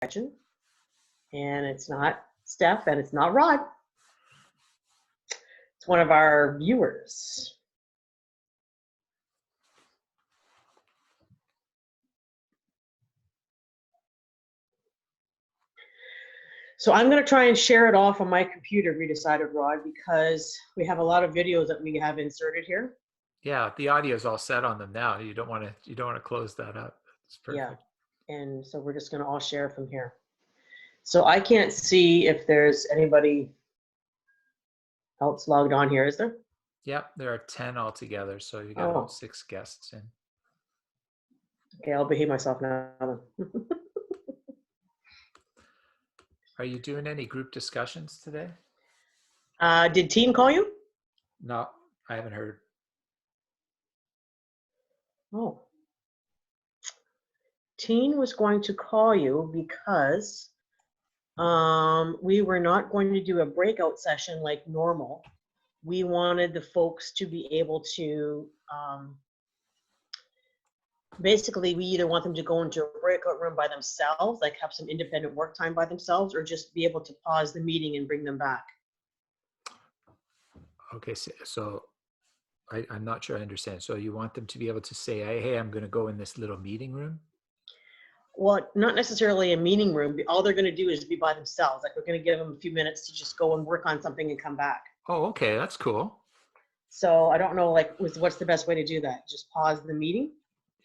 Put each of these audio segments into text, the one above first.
Gretchen, and it's not Steph, and it's not Rod. It's one of our viewers. So I'm going to try and share it off on my computer, we decided, Rod, because we have a lot of videos that we have inserted here. Yeah, the audio is all set on them now. You don't want to close that up. It's perfect. Yeah, and so we're just going to all share from here. So I can't see if there's anybody else logged on here, is there? Yeah, there are 10 altogether, so you got about 6 guests in. Okay, I'll behave myself now. Are you doing any group discussions today? Did Team call you? No, I haven't heard. Oh. Teen was going to call you because we were not going to do a breakout session like normal. We wanted the folks to be able to, basically, we either want them to go into a breakout room by themselves, like have some independent work time by themselves, or just be able to pause the meeting and bring them back. Okay, so I'm not sure I understand. So you want them to be able to say, hey, I'm going to go in this little meeting room? Well, not necessarily a meeting room. All they're going to do is be by themselves. Like, we're going to give them a few minutes to just go and work on something and come back. Oh, okay, that's cool. So I don't know, like, what's the best way to do that? Just pause the meeting?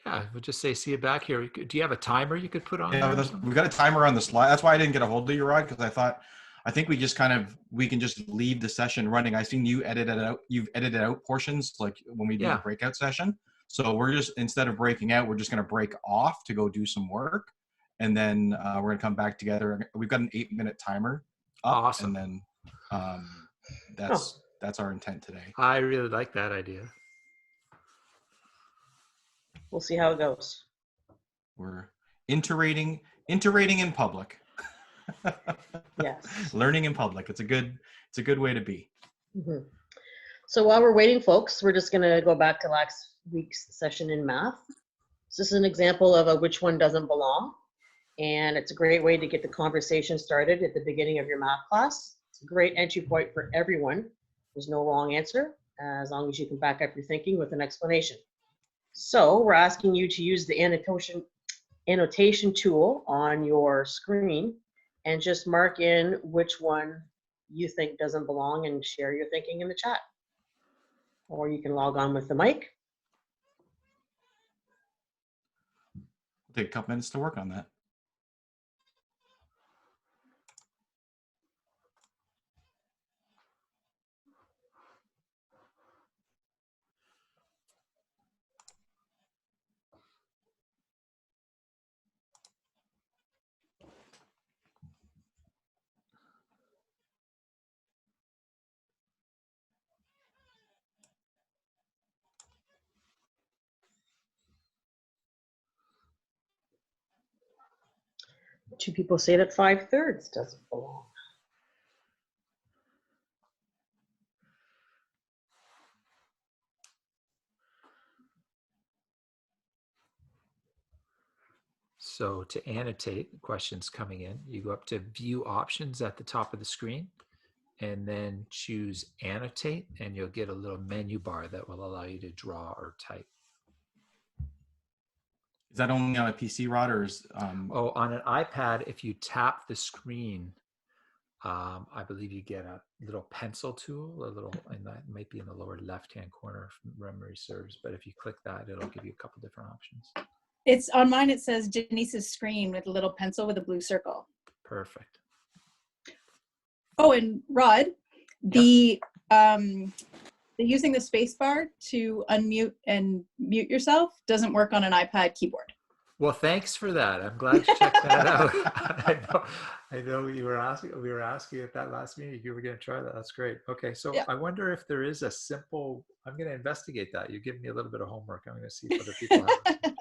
Yeah, we'll just say, see you back here. Do you have a timer you could put on? Yeah, we've got a timer on the slide. That's why I didn't get a hold of you, Rod, because I think we just we can just leave the session running. I've seen you edit it out. You've edited out portions like when we do the breakout session. So we're just, instead of breaking out, we're just going to break off to go do some work. And then we're going to come back together. We've got an 8-minute timer up. Awesome. And then that's our intent today. I really like that idea. We'll see how it goes. We're iterating in public. Yes. Learning in public. It's a good way to be. Mm-hmm. So while we're waiting, folks, we're just going to go back to last week's session in math. So this is an example of a which one doesn't belong. And it's a great way to get the conversation started at the beginning of your math class. It's a great entry point for everyone. There's no wrong answer, as long as you can back up your thinking with an explanation. So we're asking you to use the annotation tool on your screen and just mark in which one you think doesn't belong and share your thinking in the chat. Or you can log on with the mic. We'll take a couple minutes to work on that. Two people say that 5/3 doesn't belong. So to annotate questions coming in, you go up to View Options at the top of the screen, and then choose Annotate, and you'll get a little menu bar that will allow you to draw or type. Is that only on a PC, Rod, or is Oh, on an iPad, if you tap the screen, I believe you get a little pencil tool, and that might be in the lower left-hand corner if memory serves. But if you click that, it'll give you a couple different options. It's on mine. It says Denise's screen with a little pencil with a blue circle. Perfect. Oh, and Rod, the using the space bar to unmute and mute yourself doesn't work on an iPad keyboard. Well, thanks for that. I'm glad you checked that out. I know we were asking at that last meeting, you were going to try that. That's great. Okay, so I wonder if there is a simple, I'm going to investigate that. You give me a little bit of homework. I'm going to see if other people have it.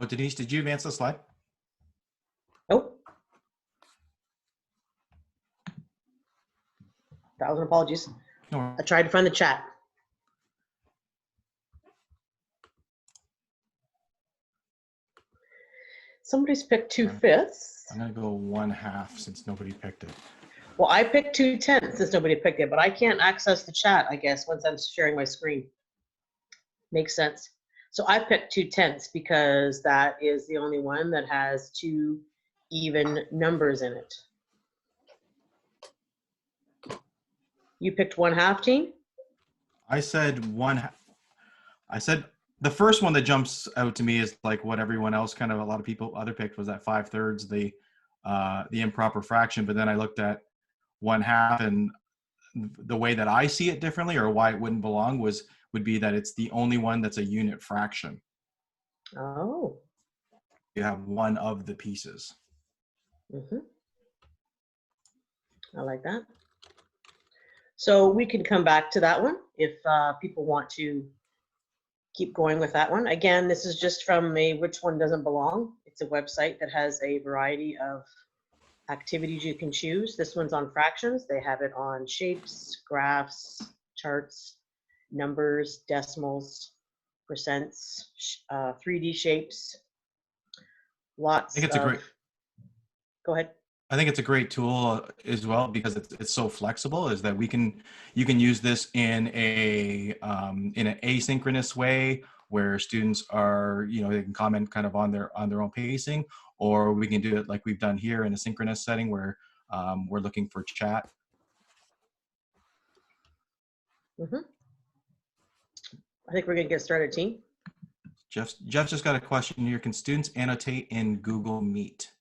Oh, Denise, did you advance the slide? Nope. 1,000 apologies. No. I tried to find the chat. Somebody's picked 2/5. I'm going to go 1/2 since nobody picked it. Well, I picked 2/10 since nobody picked it, but I can't access the chat, I guess, once I'm sharing my screen. Makes sense. So I picked 2/10 because that is the only one that has 2 even numbers in it. You picked 1/2, team? I said 1/2. I said the first one that jumps out to me is like what everyone else kind of, a lot of people other picked was that 5/3, the improper fraction. But then I looked at 1/2, and the way that I see it differently, or why it wouldn't belong, would be that it's the only one that's a unit fraction. Oh. You have one of the pieces. Mm-hmm. I like that. So we can come back to that one if people want to keep going with that one. Again, this is just from a Which One Doesn't Belong. It's a website that has a variety of activities you can choose. This one's on fractions. They have it on shapes, graphs, charts, numbers, decimals, percents, 3D shapes. Lots I think it's of, a great. Go ahead. I think it's a great tool as well because it's so flexible. Is that you can use this in an asynchronous way where students are, they can comment kind of on their own pacing, or we can do it like we've done here in a synchronous setting where we're looking for chat. Mm-hmm. I think we're gonna get started, team. Jeff just got a question here. Can students annotate in Google Meet?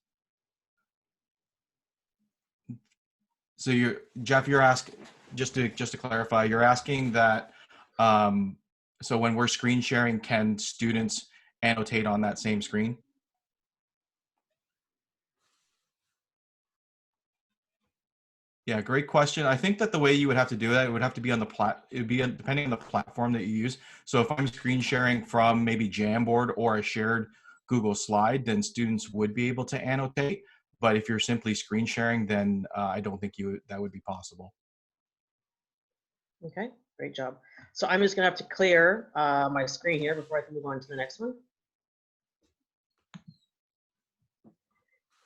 So Jeff, you're asking, just to clarify, you're asking that, so when we're screen sharing, can students annotate on that same screen? Yeah, great question. I think that the way you would have to do that, it would have to be on depending on the platform that you use. So if I'm screen sharing from maybe Jamboard or a shared Google slide, then students would be able to annotate. But if you're simply screen sharing, then I don't think that would be possible. Okay, great job. So I'm just gonna have to clear my screen here before I can move on to the next one.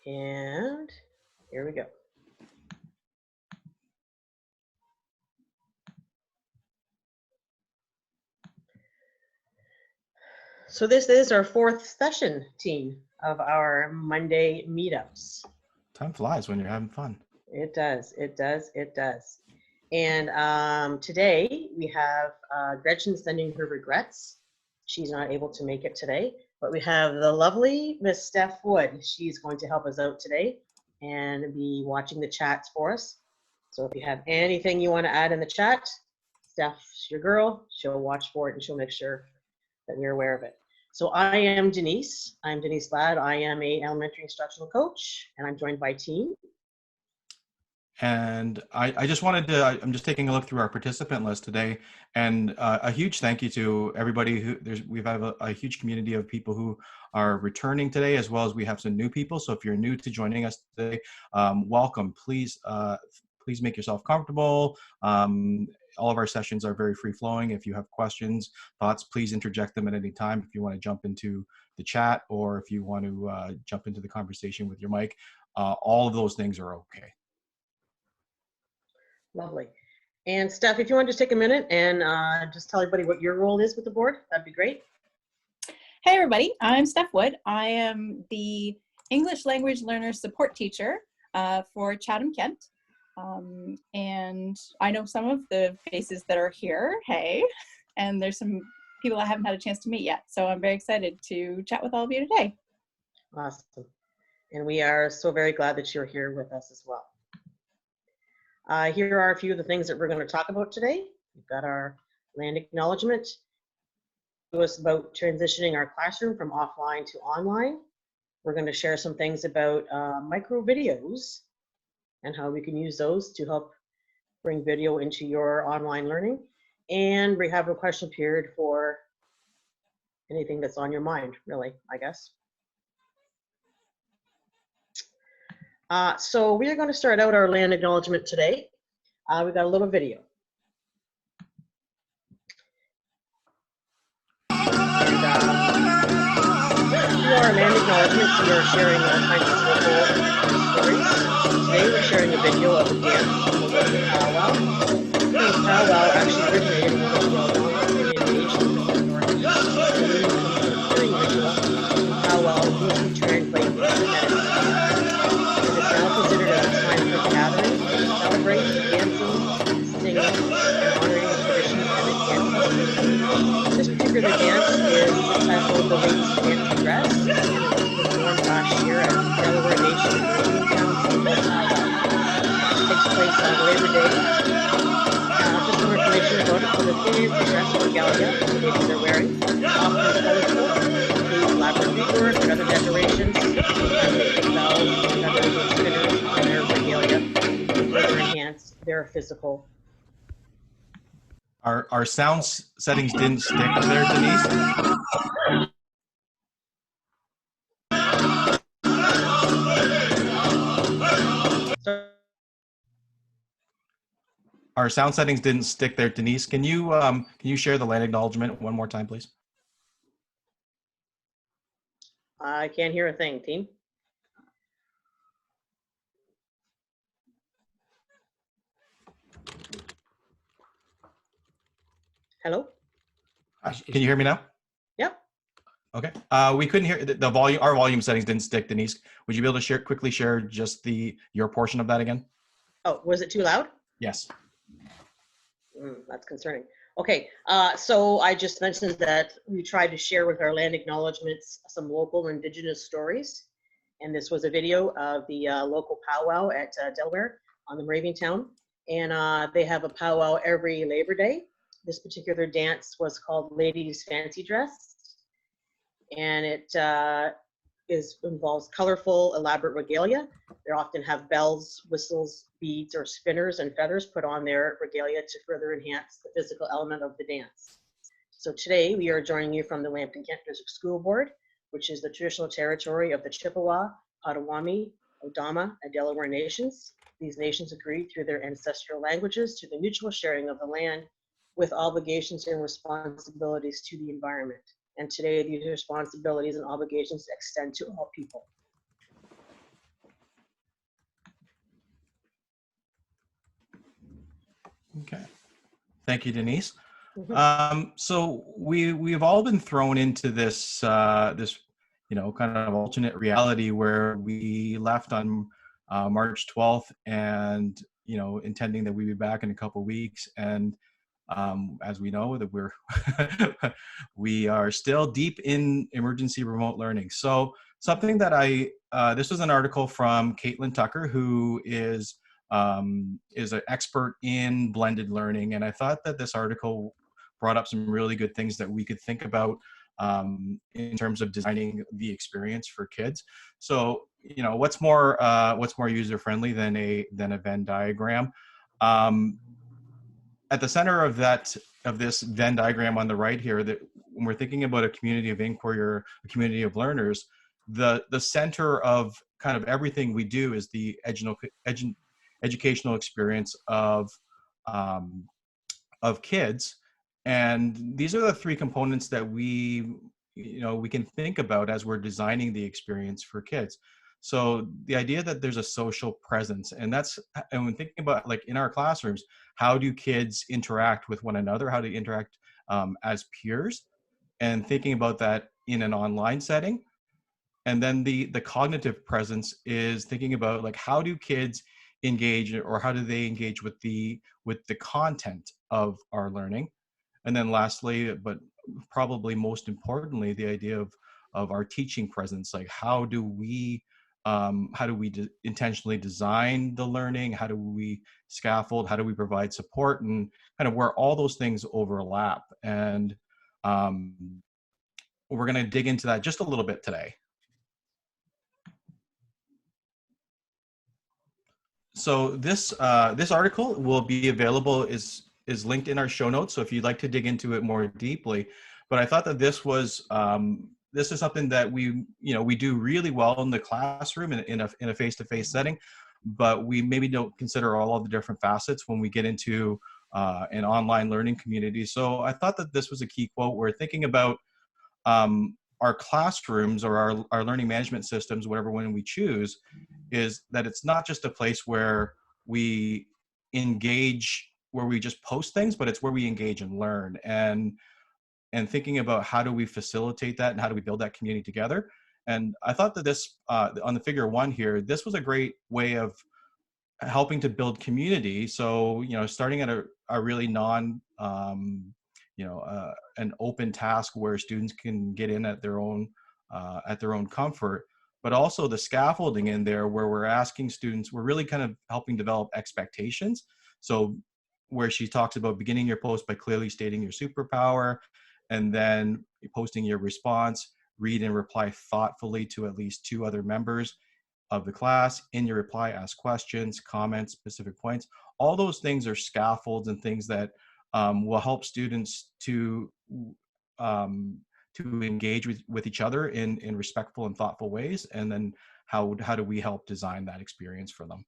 And here we go. So this is our 4th session, team, of our Monday meetups. Time flies when you're having fun. It does, it does, it does. And today we have Gretchen sending her regrets. She's not able to make it today, but we have the lovely Miss Steph Wood. She's going to help us out today and be watching the chats for us. So if you have anything you want to add in the chat, Steph's your girl. She'll watch for it and she'll make sure that we're aware of it. So I am Denise. I'm Denise Ladd. I am a elementary instructional coach, and I'm joined by team. And I just wanted to, I'm just taking a look through our participant list today, and a huge thank you to everybody we have a huge community of people who are returning today, as well as we have some new people. So if you're new to joining us today, welcome. Please make yourself comfortable. All of our sessions are very free flowing. If you have questions, thoughts, please interject them at any time. If you want to jump into the chat, or if you want to jump into the conversation with your mic, all of those things are okay. Lovely. And Steph, if you want to just take a minute and just tell everybody what your role is with the board, that'd be great. Hey everybody, I'm Steph Wood. I am the English language learner support teacher for Chatham-Kent. And I know some of the faces that are here, hey, and there's some people I haven't had a chance to meet yet. So I'm very excited to chat with all of you today. Awesome. And we are so very glad that you're here with us as well. Here are a few of the things that we're going to talk about today. We've got our land acknowledgement. It was about transitioning our classroom from offline to online. We're going to share some things about micro videos and how we can use those to help bring video into your online learning. And we have a question period for anything that's on your mind, really, I guess. So we are going to start out our land acknowledgement today. We've got a little video. And, you our land acknowledgements, we are sharing all kinds of local stories. Today we're sharing a video of a dance from the local powwow. The powwow actually originated in one of the Algonquin nations in the Northeast. The meaning comes from a clearing ritual. Powwow loosely translates into medicine. It is now considered as a time for gathering, celebrate, dancing, singing, and honoring the traditions of its ancestors. This particular dance is entitled The Ladies Fancy Dress, and it was performed last year at Delaware Nation in Town's local powwow. It takes place on Labor Day. Just some information about it. So the fancy dress regalia the ladies are wearing, often colorful, includes elaborate beadwork and other decorations. Sometimes they put bells, feathers, or spinners on their regalia to further enhance their physical. Our sound settings didn't stick there, Denise. Our sound settings didn't stick there, Denise. Can you share the land acknowledgement one more time, please? I can't hear a thing, team. Hello? Can you hear me now? Yep. Okay. We couldn't hear the volume. Our volume settings didn't stick, Denise. Would you be able to quickly share just your portion of that again? Oh, was it too loud? Yes. That's concerning. Okay, so I just mentioned that we tried to share with our land acknowledgements some local indigenous stories. And this was a video of the local powwow at Delaware on the Moravian town. And they have a powwow every Labor Day. This particular dance was called Ladies Fancy Dress. And it involves colorful, elaborate regalia. They often have bells, whistles, beads, or spinners and feathers put on their regalia to further enhance the physical element of the dance. So today we are joining you from the Lambton-Kent District School Board, which is the traditional territory of the Chippewa, Potawatomi, Odama, and Delaware nations. These nations agreed through their ancestral languages to the mutual sharing of the land with obligations and responsibilities to the environment. And today, these responsibilities and obligations extend to all people. Okay. Thank you, Denise. Mm-hmm. So we've all been thrown into this kind of alternate reality where we left on March 12th, and intending that we'd be back in a couple of weeks, and as we know that we are still deep in emergency remote learning. So something that this was an article from Caitlin Tucker, who is an expert in blended learning, and I thought that this article brought up some really good things that we could think about in terms of designing the experience for kids. So what's more user friendly than a Venn diagram? At the center of this Venn diagram on the right here, that when we're thinking about a community of inquiry or a community of learners, the center of kind of everything we do is the educational experience of kids. And these are the three components that we can think about as we're designing the experience for kids. So the idea that there's a social presence, and when thinking about, like, in our classrooms, how do kids interact with one another? How do they interact as peers? And thinking about that in an online setting. And then the cognitive presence is thinking about, like, how do kids engage, or how do they engage with the content of our learning? And then lastly, but probably most importantly, the idea of our teaching presence. Like, how do we intentionally design the learning? How do we scaffold? How do we provide support? And kind of where all those things overlap. And we're going to dig into that just a little bit today. So this article will be available, is linked in our show notes. So if you'd like to dig into it more deeply, but I thought that this is something that we do really well in the classroom in a face-to-face setting, but we maybe don't consider all of the different facets when we get into an online learning community. So I thought that this was a key quote. We're thinking about our classrooms or our learning management systems, whatever one we choose, is that it's not just a place where we engage, where we just post things, but it's where we engage and learn. And thinking about how do we facilitate that and how do we build that community together. And I thought that this, on the figure 1 here, this was a great way of helping to build community. So, starting at a really an open task where students can get in at their own comfort, but also the scaffolding in there where we're asking students, we're really kind of helping develop expectations. So where she talks about beginning your post by clearly stating your superpower, and then posting your response, read and reply thoughtfully to at least 2 other members of the class. In your reply, ask questions, comments, specific points. All those things are scaffolds and things that will help students to engage with each other in respectful and thoughtful ways. And then how do we help design that experience for them?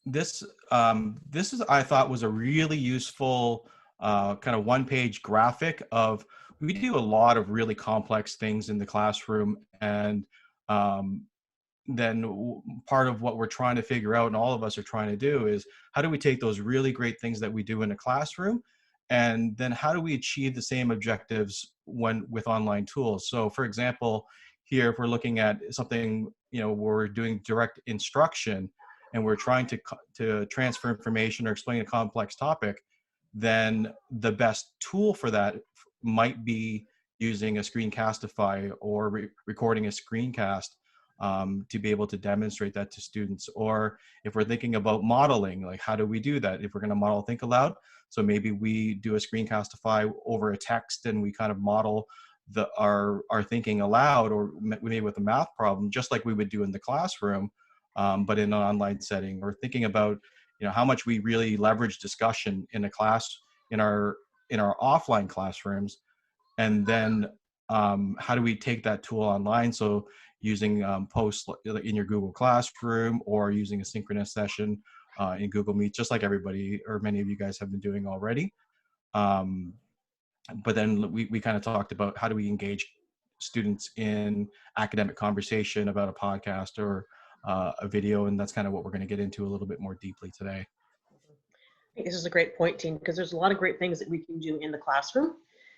This is, I thought, was a really useful kind of 1-page graphic of, we do a lot of really complex things in the classroom, and then part of what we're trying to figure out, and all of us are trying to do, is how do we take those really great things that we do in a classroom, and then how do we achieve the same objectives with online tools? So for example, here, if we're looking at something, where we're doing direct instruction, and we're trying to transfer information or explain a complex topic, then the best tool for that might be using a screencastify or recording a screencast to be able to demonstrate that to students. Or if we're thinking about modeling, like how do we do that? If we're going to model Think Aloud, so maybe we do a screencastify over a text and we kind of model our thinking aloud, or maybe with a math problem, just like we would do in the classroom, but in an online setting. Or thinking about, how much we really leverage discussion in a class, in our offline classrooms, and then how do we take that tool online? So using posts in your Google Classroom, or using a synchronous session in Google Meet, just like everybody or many of you guys have been doing already. But then we kind of talked about how do we engage students in academic conversation about a podcast or a video, and that's kind of what we're going to get into a little bit more deeply today. I think this is a great point, team, because there's a lot of great things that we can do in the classroom,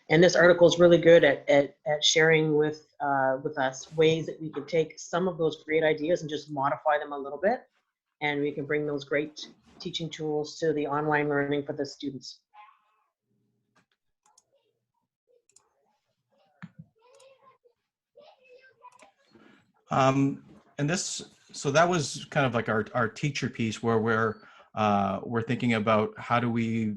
and this article is really good at sharing with us ways that we can take some of those great ideas and just modify them a little bit, and we can bring those great teaching tools to the online learning for the students. And so that was kind of like our teacher piece, where we're thinking about how do we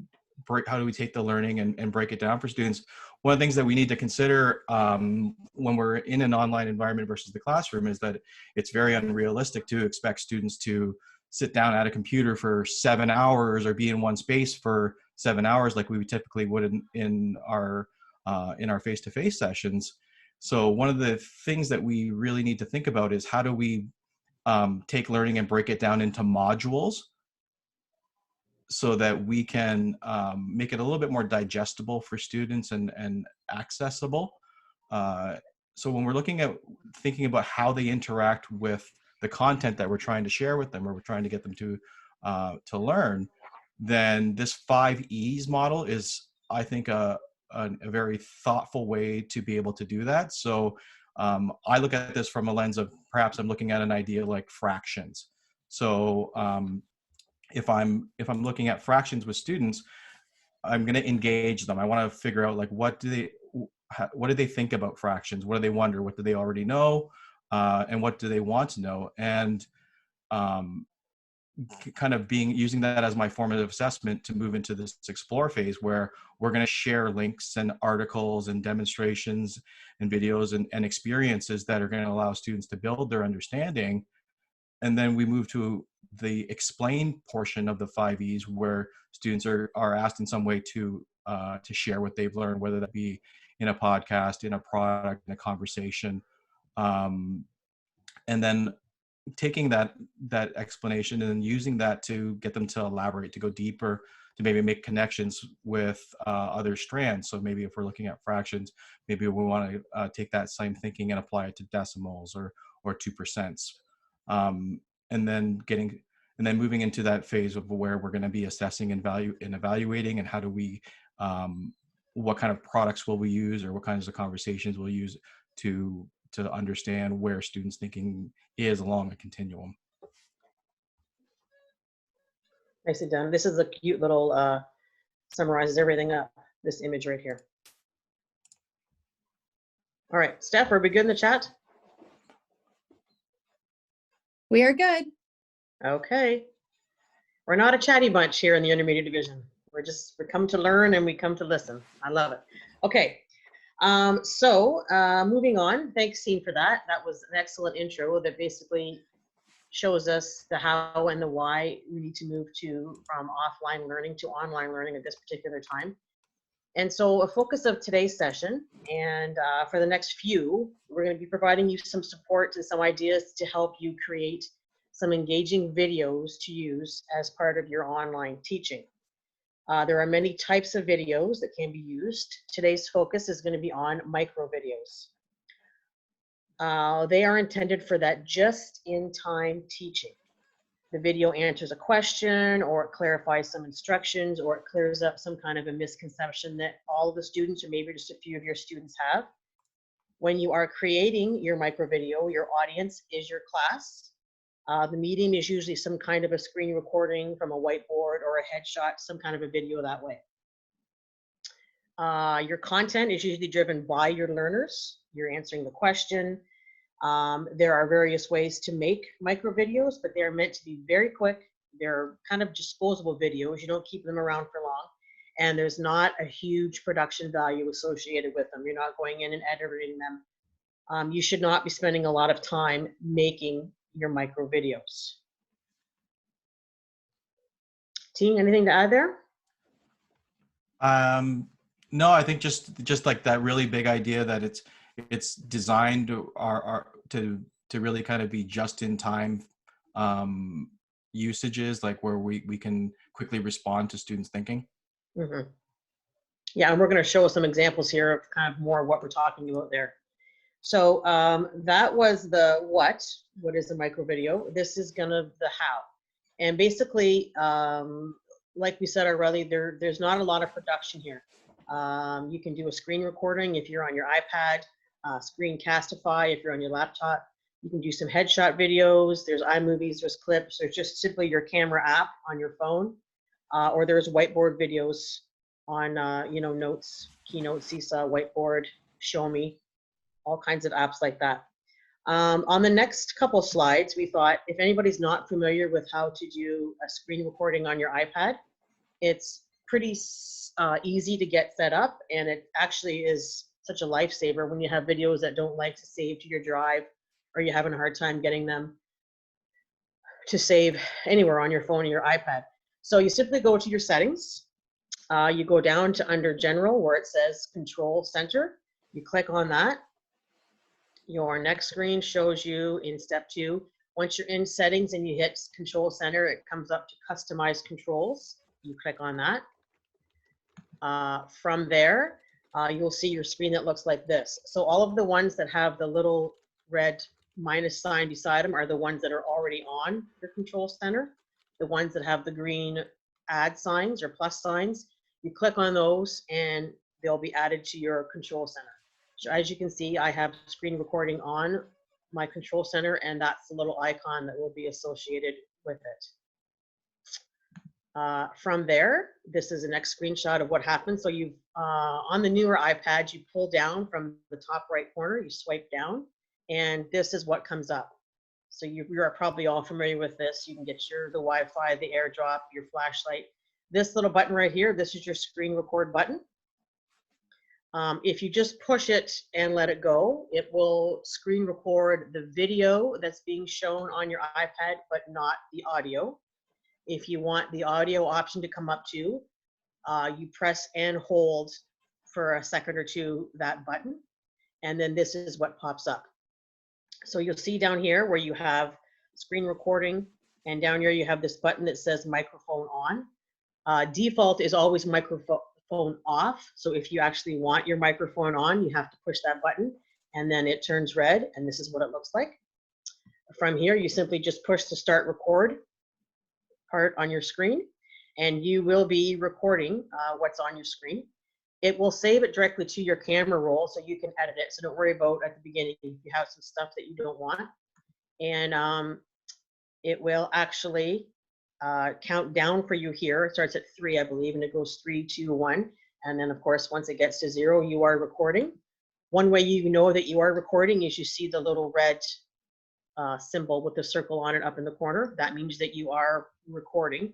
take the learning and break it down for students. One of the things that we need to consider when we're in an online environment versus the classroom is that it's very unrealistic to expect students to sit down at a computer for 7 hours or be in one space for 7 hours like we typically would in our face-to-face sessions. So one of the things that we really need to think about is how do we take learning and break it down into modules, so that we can make it a little bit more digestible for students and accessible. So when we're thinking about how they interact with the content that we're trying to share with them, or we're trying to get them to learn, then this 5 E's model is, I think, a very thoughtful way to be able to do that. So I look at this from a lens of, perhaps I'm looking at an idea like fractions. So if I'm looking at fractions with students, I'm going to engage them. I want to figure out, like, what do they think about fractions? What do they wonder? What do they already know? And what do they want to know? And kind of using that as my formative assessment to move into this explore phase, where we're going to share links and articles and demonstrations and videos and experiences that are going to allow students to build their understanding. And then we move to the explain portion of the 5 E's, where students are asked in some way to share what they've learned, whether that be in a podcast, in a product, in a conversation. And then taking that explanation and using that to get them to elaborate, to go deeper, maybe make connections with other strands. So maybe if we're looking at fractions, maybe we want to take that same thinking and apply it to decimals or 2%. And then moving into that phase of where we're going to be assessing and evaluating, and how do we, what kind of products will we use, or what kinds of conversations we'll use to understand where students' thinking is along a continuum. Nicely done. This is a cute little, summarizes everything up, this image right here. All right, Steph, are we good in the chat? We are good. Okay. We're not a chatty bunch here in the intermediate division. We come to learn and we come to listen. I love it. Okay. Moving on. Thanks, team, for that. That was an excellent intro that basically shows us the how and the why we need to move from offline learning to online learning at this particular time. And so a focus of today's session, and for the next few, we're going to be providing you some support and some ideas to help you create some engaging videos to use as part of your online teaching. There are many types of videos that can be used. Today's focus is going to be on micro videos. They are intended for that just-in-time teaching. The video answers a question, or it clarifies some instructions, or it clears up some kind of a misconception that all of the students, or maybe just a few of your students, have. When you are creating your micro video, your audience is your class. The medium is usually some kind of a screen recording from a whiteboard or a headshot, some kind of a video that way. Your content is usually driven by your learners. You're answering the question. There are various ways to make micro videos, but they're meant to be very quick. They're kind of disposable videos. You don't keep them around for long. And there's not a huge production value associated with them. You're not going in and editing them. You should not be spending a lot of time making your micro videos. Team, anything to add there? No, I think just like that really big idea that it's designed to really kind of be just in time usages, like where we can quickly respond to students' thinking. Mm-hmm. Yeah, and we're going to show some examples here of kind of more of what we're talking about there. So that was the what is a micro video. This is gonna the how. And basically, like we said already, there's not a lot of production here. You can do a screen recording if you're on your iPad, Screencastify if you're on your laptop. You can do some headshot videos. There's iMovies, there's clips. There's just simply your camera app on your phone, or there's whiteboard videos on Notes, Keynote, Seesaw, Whiteboard, Show Me. All kinds of apps like that. On the next couple slides, we thought if anybody's not familiar with how to do a screen recording on your iPad, it's pretty easy to get set up, and it actually is such a lifesaver when you have videos that don't like to save to your drive, or you're having a hard time getting them to save anywhere on your phone or your iPad. So you simply go to your settings. You go down to under General where it says Control Center. You click on that. Your next screen shows you in step 2. Once you're in settings and you hit Control Center, it comes up to Customize Controls. You click on that. From there, you'll see your screen that looks like this. So all of the ones that have the little red minus sign beside them are the ones that are already on your Control Center. The ones that have the green add signs or plus signs, you click on those and they'll be added to your Control Center. So as you can see, I have screen recording on my Control Center, and that's the little icon that will be associated with it. From there, this is the next screenshot of what happens. So you've, on the newer iPads, you pull down from the top right corner, you swipe down, and this is what comes up. So you are probably all familiar with this. You can get the Wi-Fi, the AirDrop, your flashlight. This little button right here, this is your screen record button. If you just push it and let it go, it will screen record the video that's being shown on your iPad, but not the audio. If you want the audio option to come up too, you press and hold for a second or two that button, and then this is what pops up. So you'll see down here where you have screen recording, and down here you have this button that says microphone on. Default is always microphone off. So if you actually want your microphone on, you have to push that button and then it turns red, and this is what it looks like. From here, you simply just push the start record part on your screen, and you will be recording what's on your screen. It will save it directly to your camera roll so you can edit it. So don't worry about at the beginning if you have some stuff that you don't want. And it will actually count down for you here. It starts at 3, I believe, and it goes 3, 2, 1. And then, of course, once it gets to 0, you are recording. One way you know that you are recording is you see the little red symbol with the circle on it up in the corner. That means that you are recording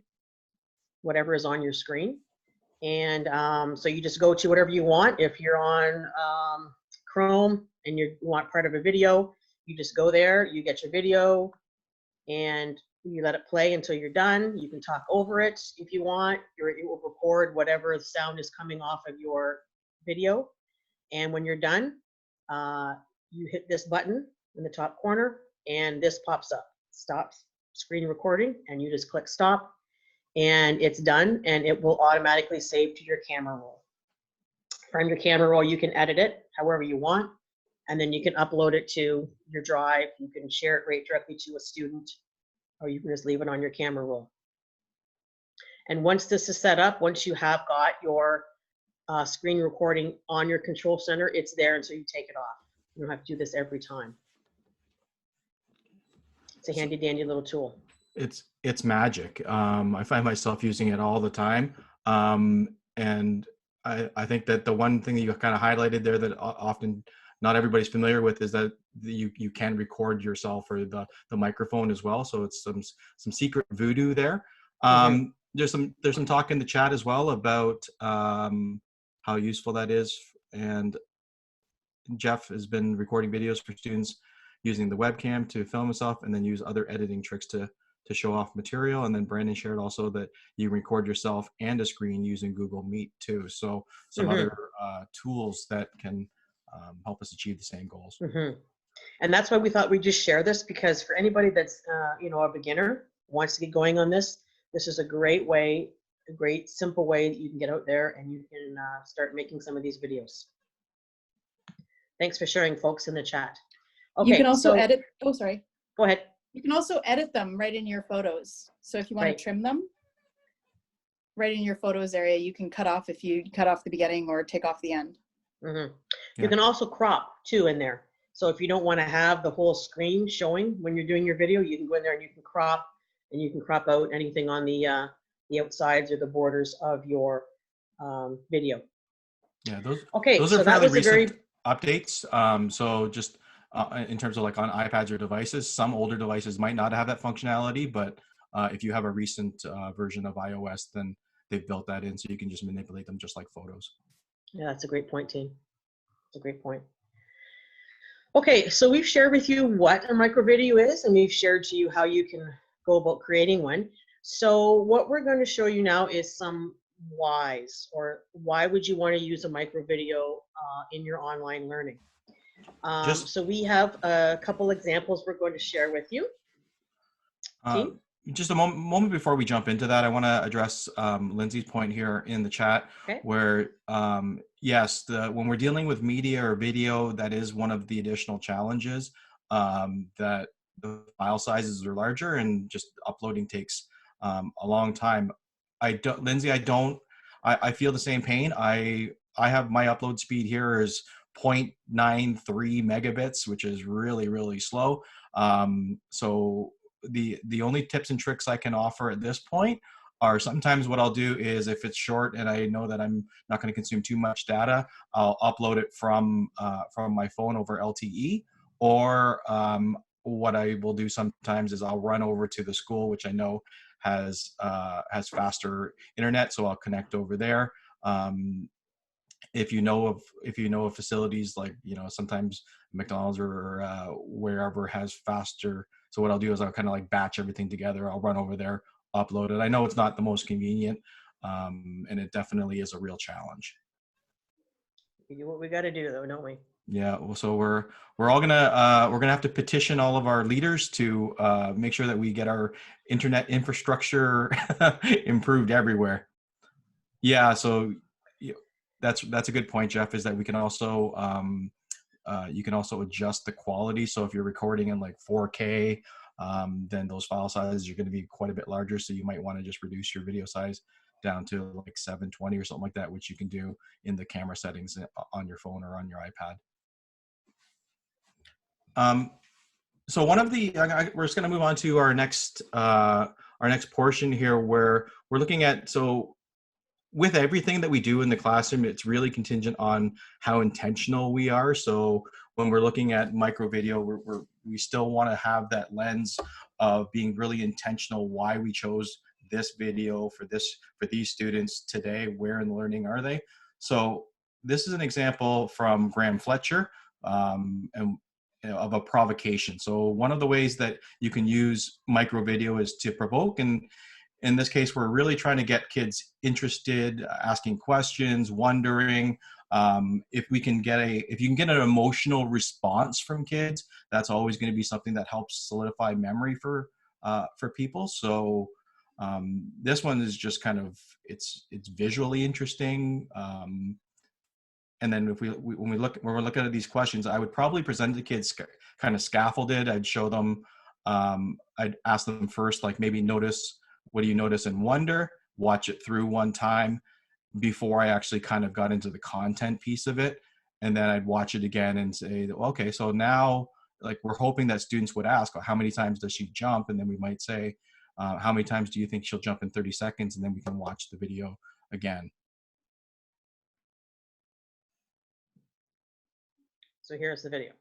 whatever is on your screen. And so you just go to whatever you want. If you're on Chrome and you want part of a video, you just go there, you get your video, and you let it play until you're done. You can talk over it if you want. It will record whatever sound is coming off of your video. And when you're done, you hit this button in the top corner, and this pops up. Stops screen recording, and you just click stop, and it's done, and it will automatically save to your camera roll. From your camera roll, you can edit it however you want, and then you can upload it to your drive. You can share it right directly to a student, or you can just leave it on your camera roll. And once this is set up, once you have got your screen recording on your control center, it's there until you take it off. You don't have to do this every time. It's a handy dandy little tool. It's magic. I find myself using it all the time. And I think that the one thing that you kind of highlighted there that often not everybody's familiar with is that you can record yourself or the microphone as well. So it's some secret voodoo there. There's some talk in the chat as well about how useful that is. And Jeff has been recording videos for students using the webcam to film himself and then use other editing tricks to show off material. And then Brandon shared also that you record yourself and a screen using Google Meet too. So some other tools that can help us achieve the same goals. And that's why we thought we'd just share this, because for anybody that's a beginner, wants to get going on this, this is a great way, a great simple way that you can get out there and you can start making some of these videos. Thanks for sharing, folks, in the chat. Okay, you can also edit. Oh, sorry. Go ahead. You can also edit them right in your photos. So if you want to trim them, right in your photos area, you can cut off if you cut off the beginning or take off the end. You can also crop too in there. So if you don't want to have the whole screen showing when you're doing your video, you can go in there and you can crop, and you can crop out anything on the outsides or the borders of your video. Yeah, those so are fairly recent updates. So just in terms of like on iPads or devices, some older devices might not have that functionality, but if you have a recent version of iOS, then they've built that in so you can just manipulate them just like photos. Yeah, that's a great point, team. That's a great point. Okay, so we've shared with you what a micro video is, and we've shared to you how you can go about creating one. So what we're going to show you now is some whys, or why would you want to use a micro video in your online learning. So we have a couple examples we're going to share with you. Just a moment before we jump into that, I want to address Lindsay's point here in the chat, where yes, when we're dealing with media or video, that is one of the additional challenges, that the file sizes are larger and just uploading takes a long time. Lindsay, I feel the same pain. I have my upload speed here is 0.93 megabits, which is really, really slow. So the only tips and tricks I can offer at this point are sometimes what I'll do is if it's short and I know that I'm not going to consume too much data, I'll upload it from my phone over LTE, or what I will do sometimes is I'll run over to the school, which I know has faster internet, so I'll connect over there. If you know of facilities like, sometimes McDonald's or wherever has faster. So what I'll do is I'll kind of like batch everything together. I'll run over there, upload it. I know it's not the most convenient, and it definitely is a real challenge. We do what we got to do, though, don't we? Yeah. Well, so we're all gonna have to petition all of our leaders to make sure that we get our internet infrastructure improved everywhere. Yeah, so that's a good point, Jeff, is that we can also you can also adjust the quality. So if you're recording in like 4K, then those file sizes are going to be quite a bit larger. So you might want to just reduce your video size down to like 720 or something like that, which you can do in the camera settings on your phone or on your iPad. So one of the, we're just going to move on to our next portion here, where we're looking at, so with everything that we do in the classroom, it's really contingent on how intentional we are. So when we're looking at micro video, we still want to have that lens of being really intentional why we chose this video for these students today. Where in the learning are they? So this is an example from Graham Fletcher, and of a provocation. So one of the ways that you can use micro video is to provoke, and in this case, we're really trying to get kids interested, asking questions, wondering. If you can get an emotional response from kids, that's always going to be something that helps solidify memory for people. So this one is just kind of, it's visually interesting. And then when we're looking at these questions, I would probably present the kids kind of scaffolded. I'd show them, I'd ask them first, like maybe notice, what do you notice and wonder? Watch it through one time before I actually kind of got into the content piece of it. And then I'd watch it again and say, okay, so now, like, we're hoping that students would ask, how many times does she jump? And then we might say, how many times do you think she'll jump in 30 seconds? And then we can watch the video again. So here's the video.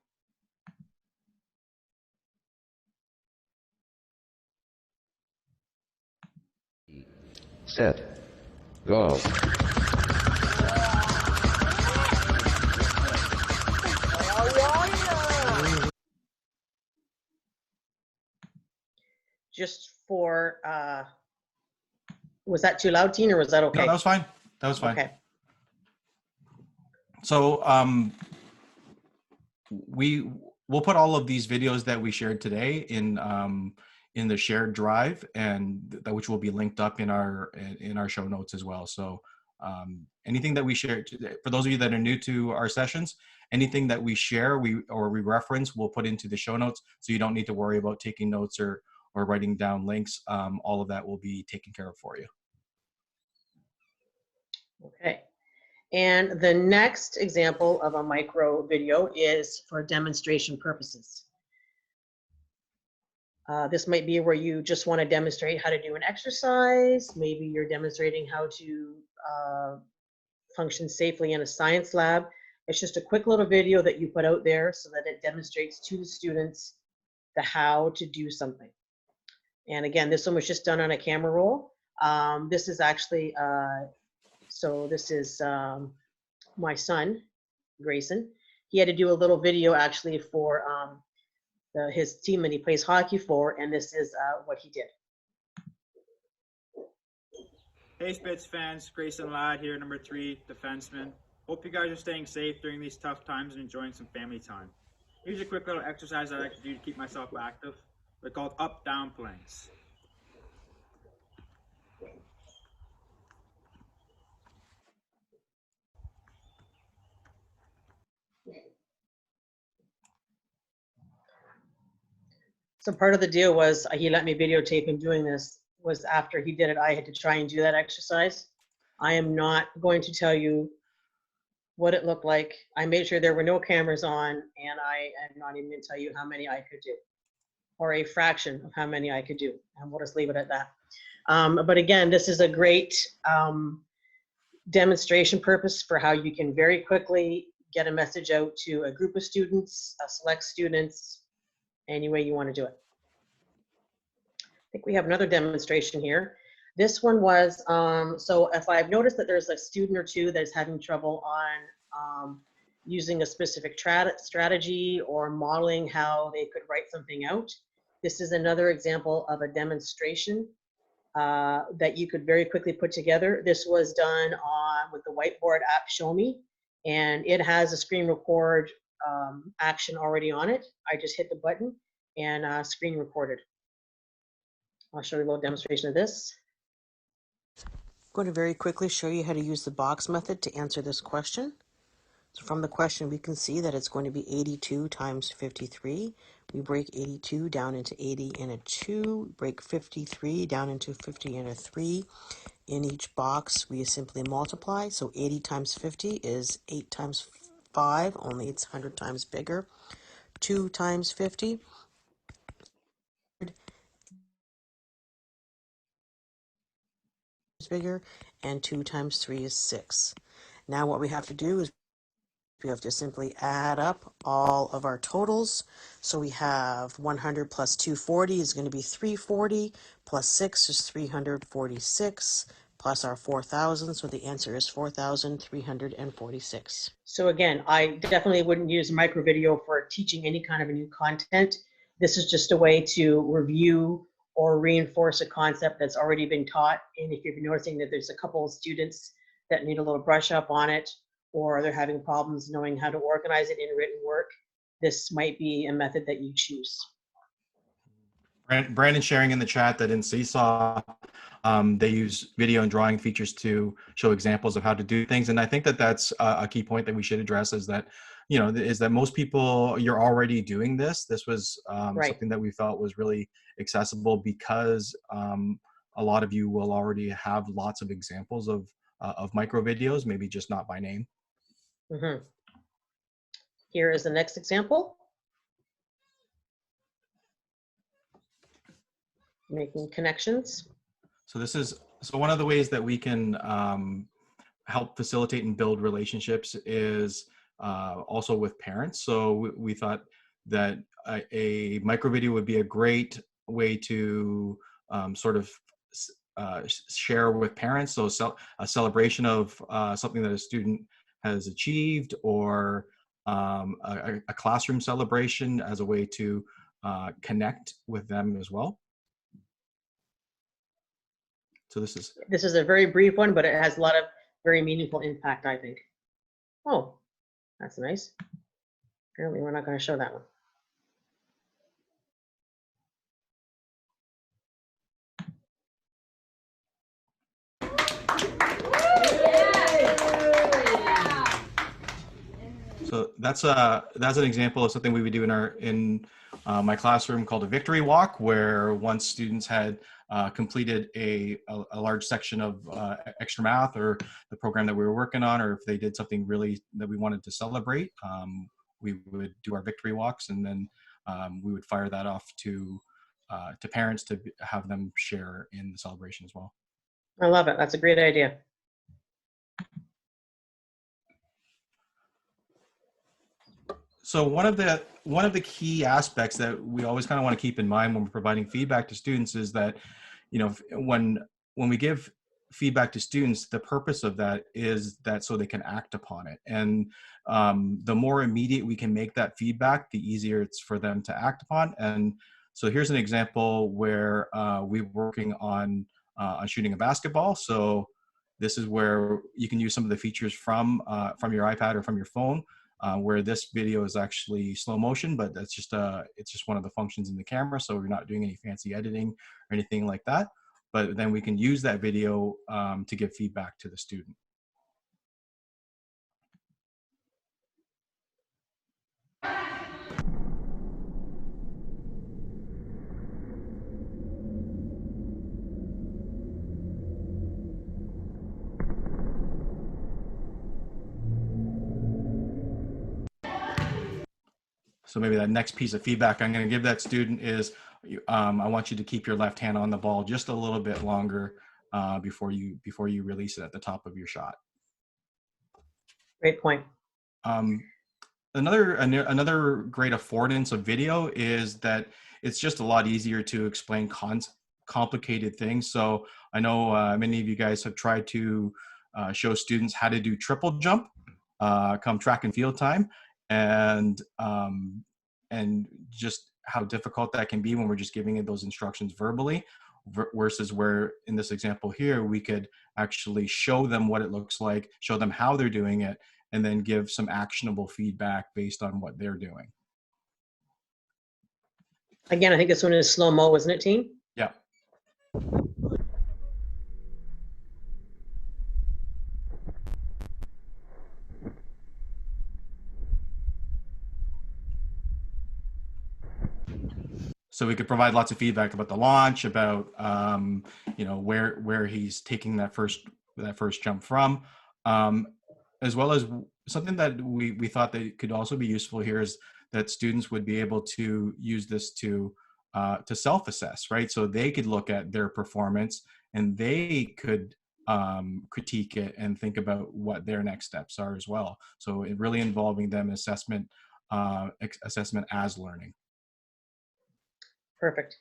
Set. Go. Just for, was that too loud, Teen, or was that okay? No, that was fine. That was fine. Okay. So we'll put all of these videos that we shared today in the shared drive, and which will be linked up in our show notes as well. So anything that we share, for those of you that are new to our sessions, anything that we share we reference, we'll put into the show notes, so you don't need to worry about taking notes or writing down links. All of that will be taken care of for you. Okay. And the next example of a micro video is for demonstration purposes. This might be where you just want to demonstrate how to do an exercise. Maybe you're demonstrating how to function safely in a science lab. It's just a quick little video that you put out there so that it demonstrates to the students the how to do something. And again, this one was just done on a camera roll. This is actually, so this is my son, Grayson. He had to do a little video actually for his team that he plays hockey for, and this is what he did. Hey Spitz fans, Grayson Ladd here, number 3 defenseman. Hope you guys are staying safe during these tough times and enjoying some family time. Here's a quick little exercise I like to do to keep myself active. They're called up-down planks. So part of the deal was he let me videotape him doing this. Was after he did it, I had to try and do that exercise. I am not going to tell you what it looked like. I made sure there were no cameras on, and I am not even going to tell you how many I could do, or a fraction of how many I could do. And we'll just leave it at that. But again, this is a great demonstration purpose for how you can very quickly get a message out to a group of students, select students, any way you want to do it. I think we have another demonstration here. This one was, so if I've noticed that there's a student or two that is having trouble on using a specific strategy or modeling how they could write something out, this is another example of a demonstration that you could very quickly put together. This was done with the whiteboard app Show Me, and it has a screen record action already on it. I just hit the button and screen recorded. I'll show you a little demonstration of this. going to very quickly show you how to use the box method to answer this question. So from the question, we can see that it's going to be 82 times 53. We break 82 down into 80 and a 2, break 53 down into 50 and a 3. In each box, we simply multiply. So 80 times 50 is 8 times 5, only it's 100 times bigger. 2 times 50 is bigger, and 2 times 3 is 6. Now what we have to do is we have to simply add up all of our totals. So we have 100 plus 240 is going to be 340, plus 6 is 346, plus our 4,000. So the answer is 4,346. So again, I definitely wouldn't use micro video for teaching any kind of a new content. This is just a way to review or reinforce a concept that's already been taught. And if you're noticing that there's a couple of students that need a little brush up on it, or they're having problems knowing how to organize it in written work, this might be a method that you choose. Brandon sharing in the chat that in Seesaw, they use video and drawing features to show examples of how to do things. And I think that that's a key point that we should address is that, you know, is that most people, you're already doing this. This was Right. something that we felt was really accessible because a lot of you will already have lots of examples of micro videos, maybe just not by name. Mm-hmm. Here is the next example. Making connections. So this is, so one of the ways that we can help facilitate and build relationships is also with parents. So we thought that a micro video would be a great way to sort of share with parents. So a celebration of something that a student has achieved, or a classroom celebration as a way to connect with them as well. So this is a very brief one, but it has a lot of very meaningful impact, I think. Oh, that's nice. Apparently we're not going to show that one. So that's an example of something we would do in my classroom called a victory walk, where once students had completed a large section of extra math or the program that we were working on, or if they did something really that we wanted to celebrate, we would do our victory walks, and then we would fire that off to parents to have them share in the celebration as well. I love it. That's a great idea. So one of the key aspects that we always kind of want to keep in mind when we're providing feedback to students is that, you know, when we give feedback to students, the purpose of that is that so they can act upon it. And the more immediate we can make that feedback, the easier it's for them to act upon. And so here's an example where we're working on shooting a basketball. So this is where you can use some of the features from your iPad or from your phone. Where this video is actually slow motion, but that's just it's just one of the functions in the camera, so we're not doing any fancy editing or anything like that. But then we can use that video to give feedback to the student. So maybe that next piece of feedback I'm going to give that student is, I want you to keep your left hand on the ball just a little bit longer before you release it at the top of your shot. Great point. Another great affordance of video is that it's just a lot easier to explain complicated things. So I know many of you guys have tried to show students how to do triple jump come track and field time, and just how difficult that can be when we're just giving it those instructions verbally, versus where in this example here, we could actually show them what it looks like, show them how they're doing it, and then give some actionable feedback based on what they're doing. Again, I think this one is slow-mo, isn't it, team? Yeah. So we could provide lots of feedback about the launch, about you know, where he's taking that first jump from, as well as something that we thought that could also be useful here is that students would be able to use this to self-assess, right? So they could look at their performance and they could critique it and think about what their next steps are as well. So it really involving them assessment as learning. Perfect.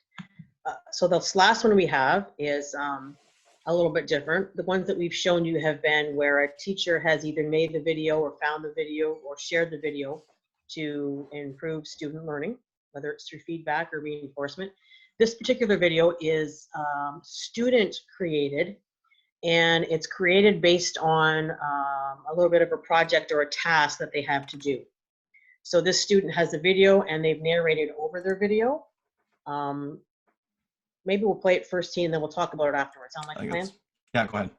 So this last one we have is a little bit different. The ones that we've shown you have been where a teacher has either made the video or found the video or shared the video to improve student learning, whether it's through feedback or reinforcement. This particular video is student created, and it's created based on a little bit of a project or a task that they have to do. So this student has a video and they've narrated over their video. Maybe we'll play it first, T, and then we'll talk about it afterwards. Sound like a plan? Yeah, go ahead.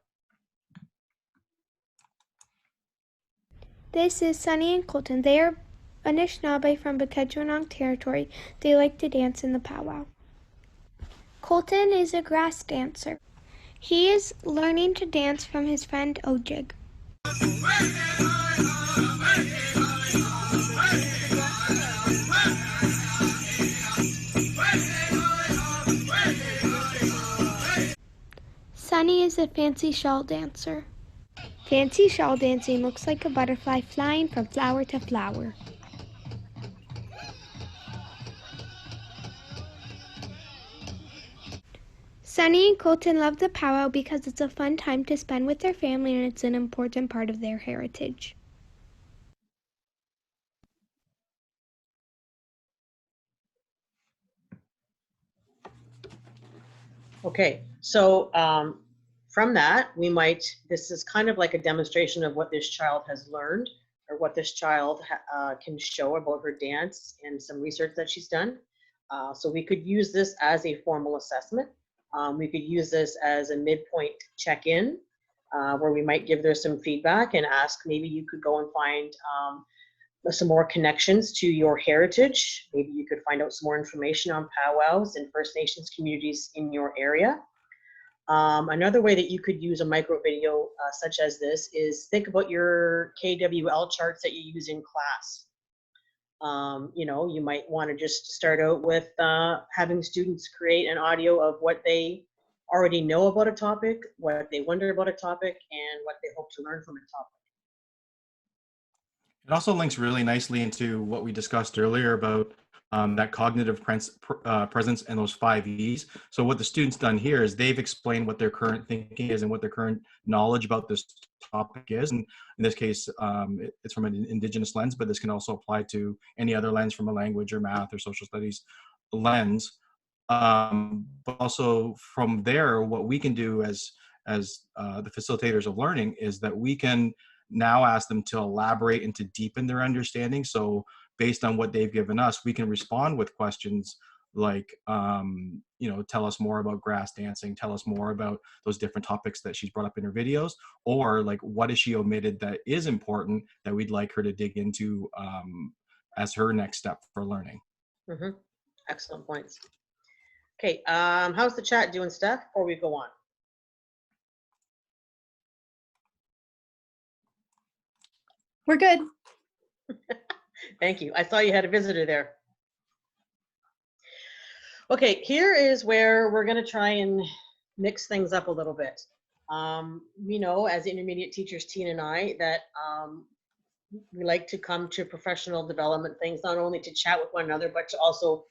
This is Sunny and Colton. They are Anishinaabe from Buketjunong territory. They like to dance in the powwow. Colton is a grass dancer. He is learning to dance from his friend Ojig. Sunny is a fancy shawl dancer. Fancy shawl dancing looks like a butterfly flying from flower to flower. Sunny and Colton love the powwow because it's a fun time to spend with their family and it's an important part of their heritage. Okay, so from that, this is kind of like a demonstration of what this child has learned or what this child can show about her dance and some research that she's done. So we could use this as a formal assessment. We could use this as a midpoint check-in where we might give her some feedback and ask, maybe you could go and find some more connections to your heritage. Maybe you could find out some more information on powwows and First Nations communities in your area. Another way that you could use a micro video such as this is think about your KWL charts that you use in class. You know, you might want to just start out with having students create an audio of what they already know about a topic, what they wonder about a topic, and what they hope to learn from a topic. It also links really nicely into what we discussed earlier about that cognitive presence and those 5 E's. So what the students done here is they've explained what their current thinking is and what their current knowledge about this topic is. And in this case, it's from an Indigenous lens, but this can also apply to any other lens from a language or math or social studies lens. But also from there, what we can do as the facilitators of learning is that we can now ask them to elaborate and to deepen their understanding. So based on what they've given us, we can respond with questions like, you know, tell us more about grass dancing, tell us more about those different topics that she's brought up in her videos, or like, what has she omitted that is important that we'd like her to dig into as her next step for learning. Mm-hmm. Excellent points. Okay, how's the chat doing, Steph, before we go on? We're good. Thank you. I saw you had a visitor there. Okay, here is where we're going to try and mix things up a little bit. We know as intermediate teachers, Tina and I, that we like to come to professional development things, not only to chat with one another, but to also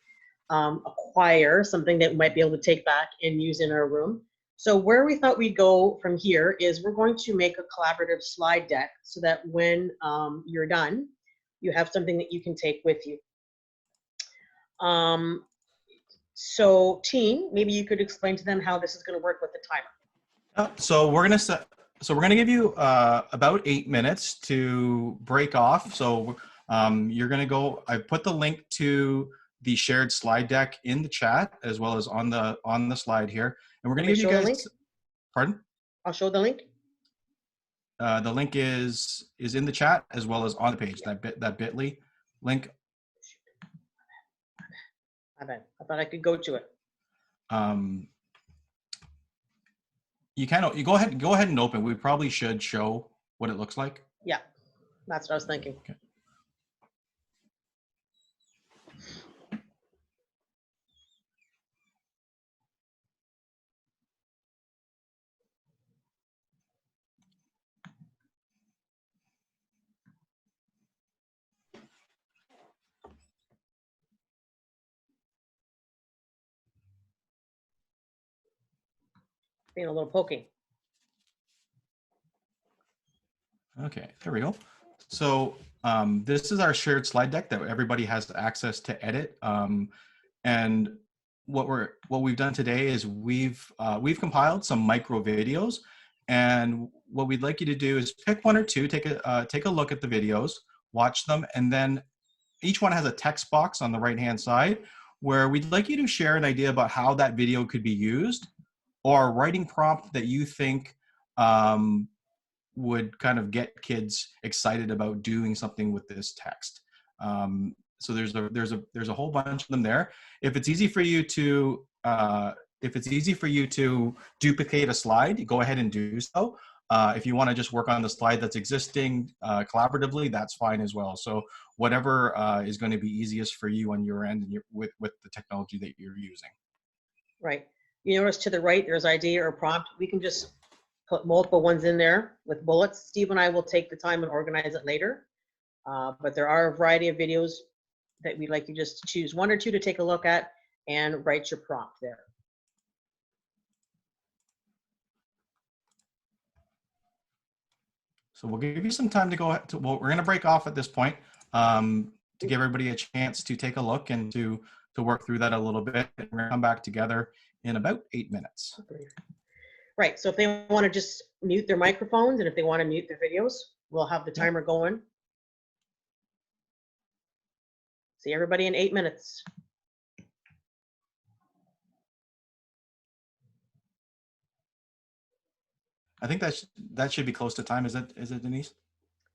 acquire something that we might be able to take back and use in our room. So where we thought we'd go from here is we're going to make a collaborative slide deck so that when you're done, you have something that you can take with you. So team, maybe you could explain to them how this is going to work with the timer. So we're going to give you about 8 minutes to break off. So you're going to go, I put the link to the shared slide deck in the chat as well as on the slide here. And we're going to give you guys, pardon? I'll show the link. The link is in the chat as well as on the page, that bit.ly link. I thought I could go to it. You go ahead and open. We probably should show what it looks like. Yeah, that's what I was thinking. Okay. Being a little pokey. Okay, there we go. So this is our shared slide deck that everybody has access to edit. And what we've done today is we've compiled some micro videos, and what we'd like you to do is pick one or two, take a look at the videos, watch them, and then each one has a text box on the right hand side where we'd like you to share an idea about how that video could be used, or a writing prompt that you think would kind of get kids excited about doing something with this text. So there's a whole bunch of them there. If it's easy for you to duplicate a slide, go ahead and do so. If you want to just work on the slide that's existing collaboratively, that's fine as well. So whatever is going to be easiest for you on your end and with the technology that you're using. Right. You notice to the right, there's idea or prompt. We can just put multiple ones in there with bullets. Steve and I will take the time and organize it later. But there are a variety of videos that we'd like you just to choose one or two to take a look at and write your prompt there. So we'll give you some time to go to, well, we're going to break off at this point to give everybody a chance to take a look and to work through that a little bit. And we're going to come back together in about 8 minutes. Right, so if they want to just mute their microphones and if they want to mute their videos, we'll have the timer going. See everybody in 8 minutes. I think that should be close to time. Is it Denise?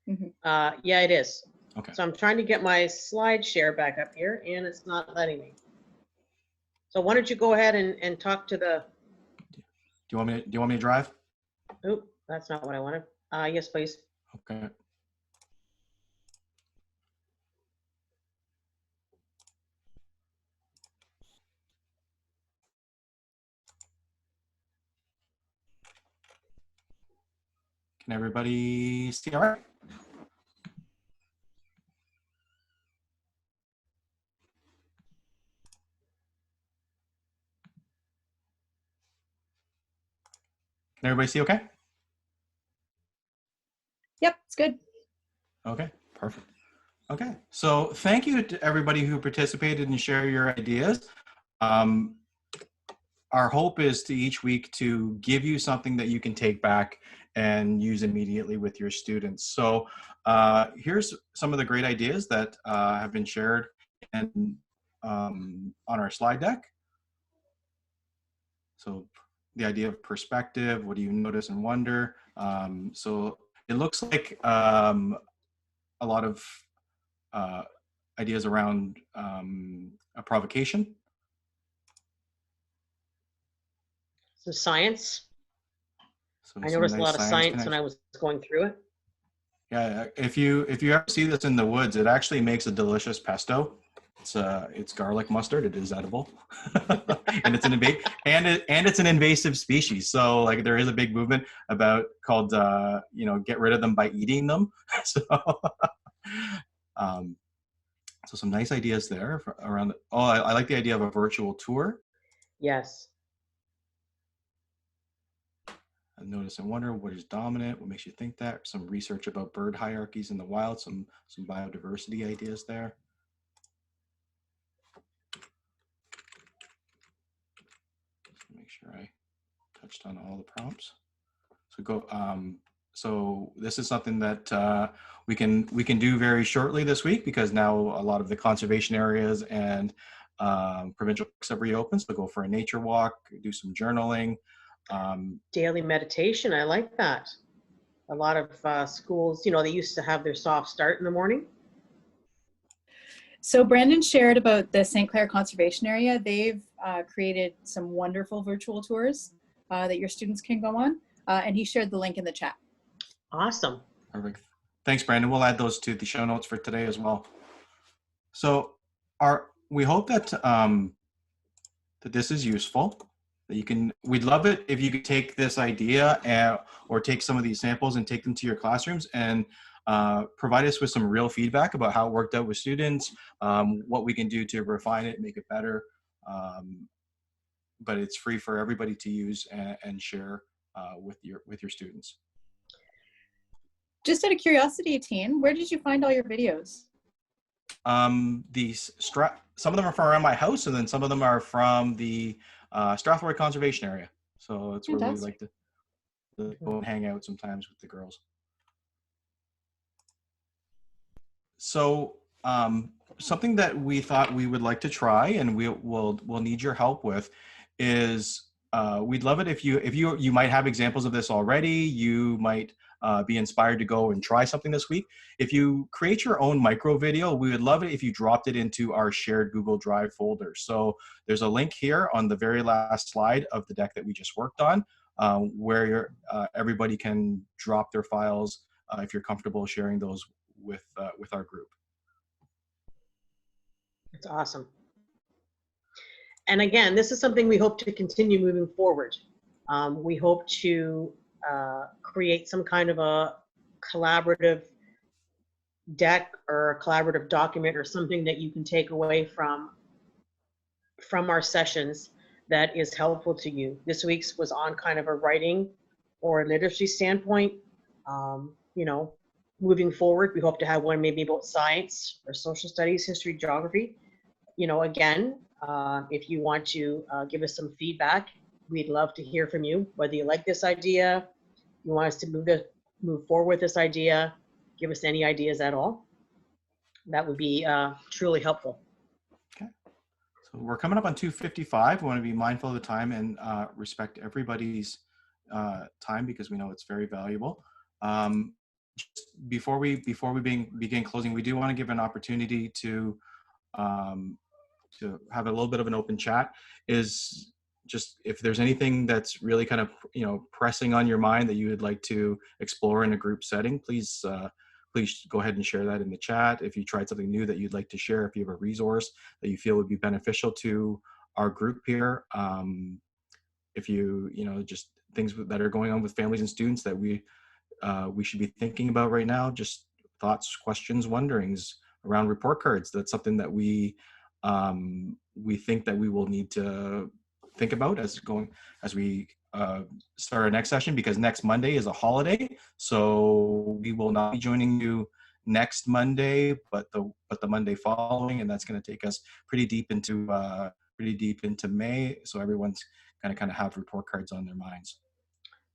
Mm-hmm. Yeah, it is. Okay. So I'm trying to get my slide share back up here and it's not letting me. So why don't you go ahead and talk to the. Do you want me to drive? Oop, that's not what I wanted. Yes, please. Okay. Can everybody see all right? Can everybody see okay? Yep, it's good. Okay, perfect. Okay, so thank you to everybody who participated and share your ideas. Our hope is to each week to give you something that you can take back and use immediately with your students. So here's some of the great ideas that have been shared on our slide deck. So the idea of perspective, what do you notice and wonder? So it looks like a lot of ideas around a provocation. So science. So I noticed nice a lot of science connection. when I was going through it. Yeah, if you ever see this in the woods, it actually makes a delicious pesto. It's garlic mustard. It is edible, and it's an invasive species. So like there is a big movement called get rid of them by eating them. So so some nice ideas there around. I like the idea of a virtual tour. Yes. Notice and wonder, what is dominant? What makes you think that? Some research about bird hierarchies in the wild, some biodiversity ideas there. Make sure I touched on all the prompts. So this is something that we can do very shortly this week, because now a lot of the conservation areas and provincial parks have reopened. So go for a nature walk, do some journaling. Daily meditation, I like that. A lot of schools, they used to have their soft start in the morning. So Brandon shared about the St. Clair Conservation Area. They've created some wonderful virtual tours that your students can go on. And he shared the link in the chat. Awesome. Perfect. Thanks, Brandon. We'll add those to the show notes for today as well. So we hope that that this is useful. That we'd love it if you could take this idea or take some of these samples and take them to your classrooms and provide us with some real feedback about how it worked out with students, what we can do to refine it, make it better. But it's free for everybody to use and share with your students. Just out of curiosity, Etienne, where did you find all your videos? Some of them are from around my house, and then some of them are from the Strathroy Conservation Area. So that's where we like to go and hang out sometimes with the girls. So something that we thought we would like to try, and we'll need your help with, is we'd love it if you might have examples of this already. You might be inspired to go and try something this week. If you create your own micro video, we would love it if you dropped it into our shared Google Drive folder. So there's a link here on the very last slide of the deck that we just worked on, where everybody can drop their files if you're comfortable sharing those with our group. That's awesome. And again, this is something we hope to continue moving forward. We hope to create some kind of a collaborative deck or a collaborative document or something that you can take away from our sessions that is helpful to you. This week's was on kind of a writing or literacy standpoint. You know, moving forward, we hope to have one maybe about science or social studies, history, geography. You know, again, if you want to give us some feedback, we'd love to hear from you, whether you like this idea, you want us to move forward with this idea, give us any ideas at all. That would be truly helpful. Okay. So we're coming up on 2:55. We want to be mindful of the time and respect everybody's time because we know it's very valuable. Just before we begin closing, we do want to give an opportunity to have a little bit of an open chat. Is just if there's anything that's really kind of pressing on your mind that you would like to explore in a group setting, please go ahead and share that in the chat. If you tried something new that you'd like to share, if you have a resource that you feel would be beneficial to our group here, if just things that are going on with families and students that we should be thinking about right now, just thoughts, questions, wonderings around report cards. That's something that we think that we will need to think about as we start our next session, because next Monday is a holiday, so we will not be joining you next Monday, but the Monday following, and that's going to take us pretty deep into May. So everyone's going to kind of have report cards on their minds.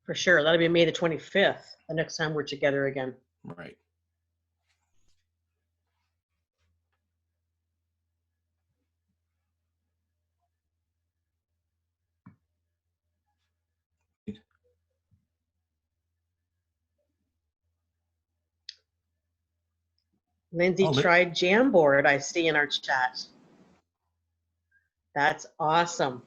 For sure, that'll be May the 25th, the next time we're together again. Right. Lindsay tried Jamboard, I see in our chat. That's awesome.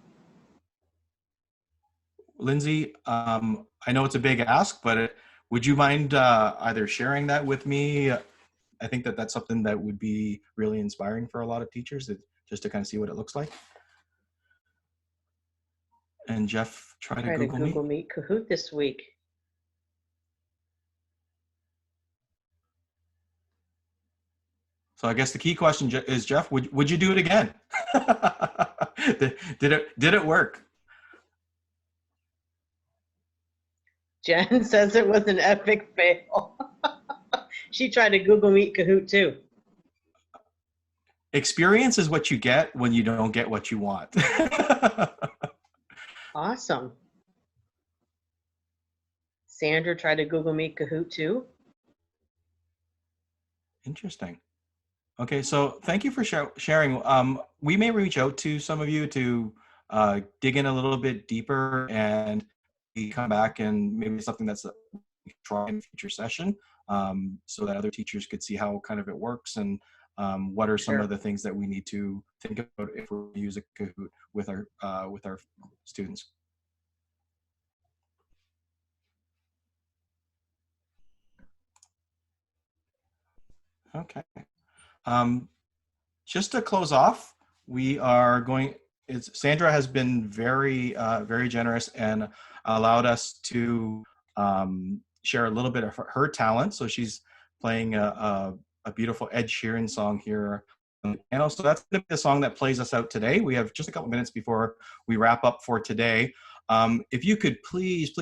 Lindsay, I know it's a big ask, but would you mind either sharing that with me? I think that that's something that would be really inspiring for a lot of teachers, just to kind of see what it looks like. And Jeff, try to Google Meet Kahoot this week. So I guess the key question is, Jeff, would you do it again? Did it work? Jen says it was an epic fail. She tried to Google Meet Kahoot too. Experience is what you get when you don't get what you want. Awesome. Sandra tried to Google Meet Kahoot too. Interesting. Okay, so thank you for sharing. We may reach out to some of you to dig in a little bit deeper and come back, and maybe something that's try in a future session, so that other teachers could see how kind of it works and what are some Sure. of the things that we need to think about if we use a Kahoot with our students. Okay. Just to close off, we are going. Sandra has been very very generous and allowed us to share a little bit of her talent. So she's playing a beautiful Ed Sheeran song here. And also that's the song that plays us out today. We have just a couple minutes before we wrap up for today. If you could please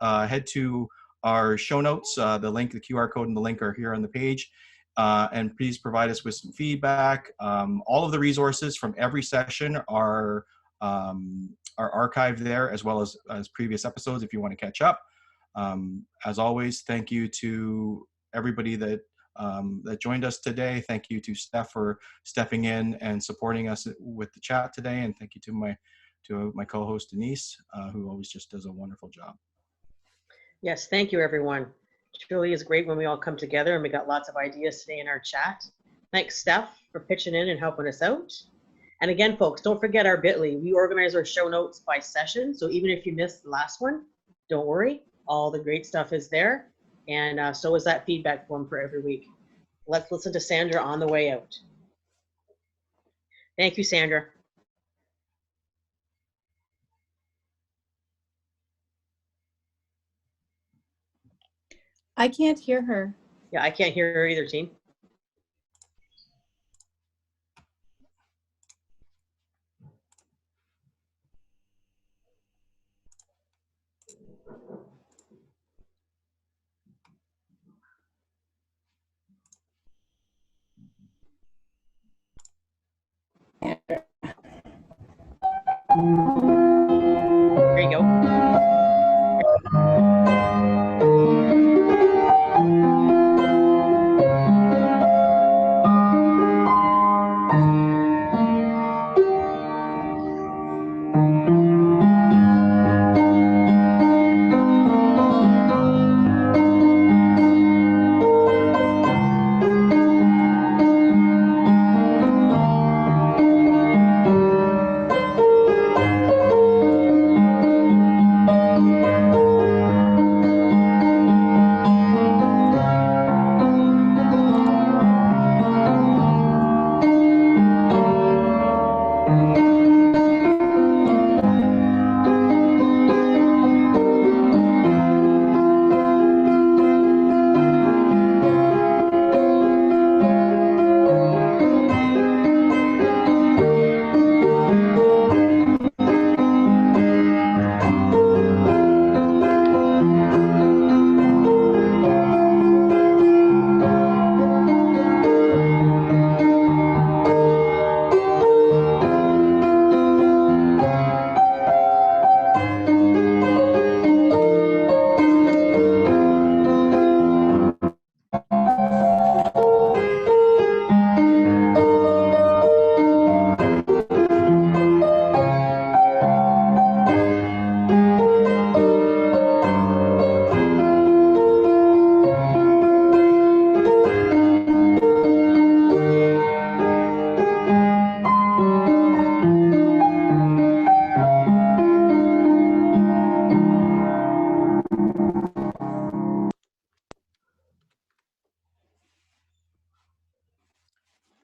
head to our show notes. The link, the QR code and the link are here on the page. And please provide us with some feedback. All of the resources from every session are archived there, as well as previous episodes if you want to catch up. As always, thank you to everybody that joined us today. Thank you to Steph for stepping in and supporting us with the chat today. And thank you to my co-host Denise, who always just does a wonderful job. Yes, thank you, everyone. It truly is great when we all come together, and we got lots of ideas today in our chat. Thanks, Steph, for pitching in and helping us out. And again, folks, don't forget our Bitly. We organize our show notes by session, so even if you missed the last one, don't worry. All the great stuff is there, and so is that feedback form for every week. Let's listen to Sandra on the way out. Thank you, Sandra. I can't hear her. Yeah, I can't hear her either, team. There you go.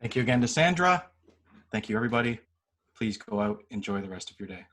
Thank you again to Sandra. Thank you, everybody. Please go out, enjoy the rest of your day.